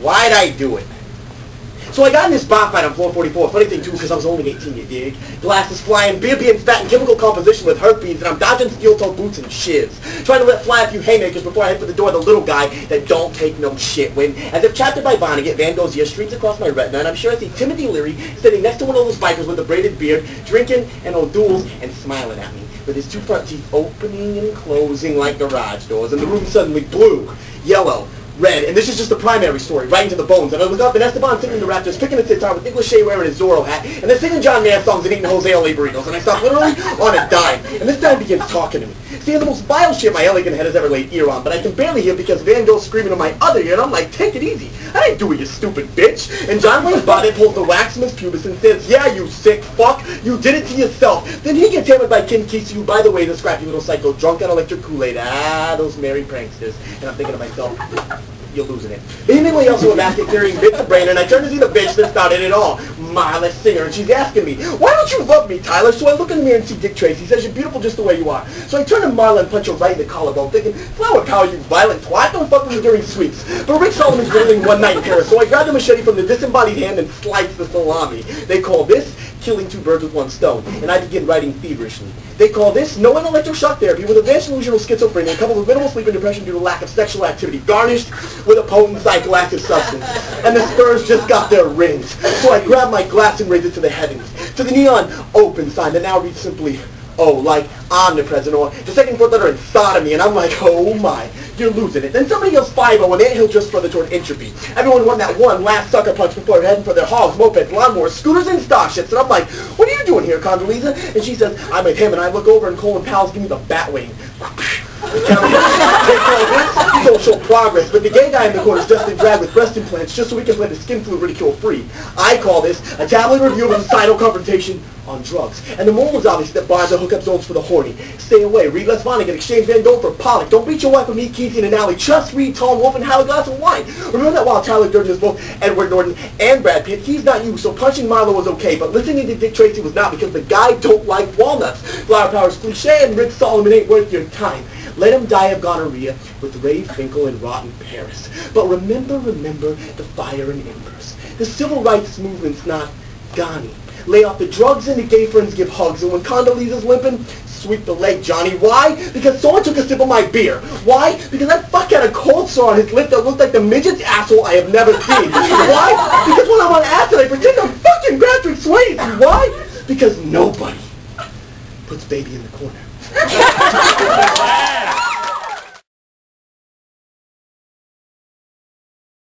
Why'd I do it? So I got in this bar fight on floor 44. Funny thing too, because I was only 18, you dig? Glasses flying, beer being fat, and chemical composition with herpes, and I'm dodging steel-toed boots and shivs. Trying to let fly a few haymakers before I head for the door of the little guy that don't take no shit. When, as if captured by Vonnegut, Van Gogh's ear streaks across my retina, and I'm sure I see Timothy Leary sitting next to one of those bikers with a braided beard, drinking and O'Doul's and smiling at me, with his two front teeth opening and closing like garage doors, and the room suddenly blue, yellow, red, and this is just the primary story, right into the bones. And I look up, and Esteban sitting in the Raptors, picking his guitar with Nicholas Shea wearing his Zorro hat, and they're singing John Mayer songs and eating Jose L.A. burritos, and I stop literally on a dime. And this guy begins talking to me, saying the most vile shit my elegant head has ever laid ear on, but I can barely hear because Van Gogh's screaming in my other ear, and I'm like, take it easy. I didn't do it, you stupid bitch. And John Wayne's body pulls the wax from his pubis and says, yeah, you sick fuck, you did it to yourself. Then he gets hammered by Ken Kesey, who, by the way, the scrappy little psycho, drunk on electric Kool-Aid. Ah, those merry pranksters. And I'm thinking to myself, you're losing it. Immediately also a basket carrying bits of brain, and I turn to see the bitch that's not in it all, Marla Singer, and she's asking me, why don't you love me, Tyler? So I look in the mirror and see Dick Tracy. He says, you're beautiful just the way you are. So I turn to Marla and punch her right in the collarbone, thinking, flower power, you violent twat, don't fuck with me during sweeps. But Rick Solomon's wailing one night in Paris, so I grab the machete from the disembodied hand and slice the salami. They call this killing two birds with one stone, and I begin writing feverishly. They call this no electroshock therapy with advanced delusional schizophrenia coupled with minimal sleep and depression due to lack of sexual activity, garnished with a potent psychoactive substance. And the Spurs just got their rings. So I grab my glass and raise it to the heavens, to the neon open sign that now reads simply, oh, like omnipresent, or the second fourth letter in sodomy, and I'm like, oh my, you're losing it. Then somebody yells 5-0 when the anthill just further toward entropy. Everyone won that one last sucker punch before heading for their hogs, mopeds, lawnmowers, scooters, and starships, and I'm like, what are you doing here, Condoleezza? And she says, I'm with him, and I look over and Cole and pals give me the bat wing. They call this social progress, but the gay guy in the corner is just in drag with breast implants just so he can play the skin flu ridicule-free. I call this a tabloid review of a societal confrontation on drugs. And the moral is obvious that bars are hookup zones for the horny. Stay away, read Les Vonnegut, exchange Van Gogh for Pollock. Don't beat your wife with me, Kesey, in an alley. Just read Tom Wolfe and have a glass of wine. Remember that while Tyler Durden is both Edward Norton and Brad Pitt, he's not you, so punching Marlo was okay, but listening to Dick Tracy was not, because the guy don't like walnuts. Flower power's cliche and Rick Solomon ain't worth your time. Let him die of gonorrhea with Ray Finkel and rotten Paris. But remember the fire and embers. The civil rights movement's not Ghani. Lay off the drugs and the gay friends give hugs, and when Condoleezza's limping, sweep the leg, Johnny. Why? Because someone took a sip of my beer. Why? Because that fuck had a cold sore on his lip that looked like the midget's asshole I have never seen. Why? Because when I'm on acid, I pretend I'm fucking Patrick Swayze. Why? Because nobody puts baby in the corner.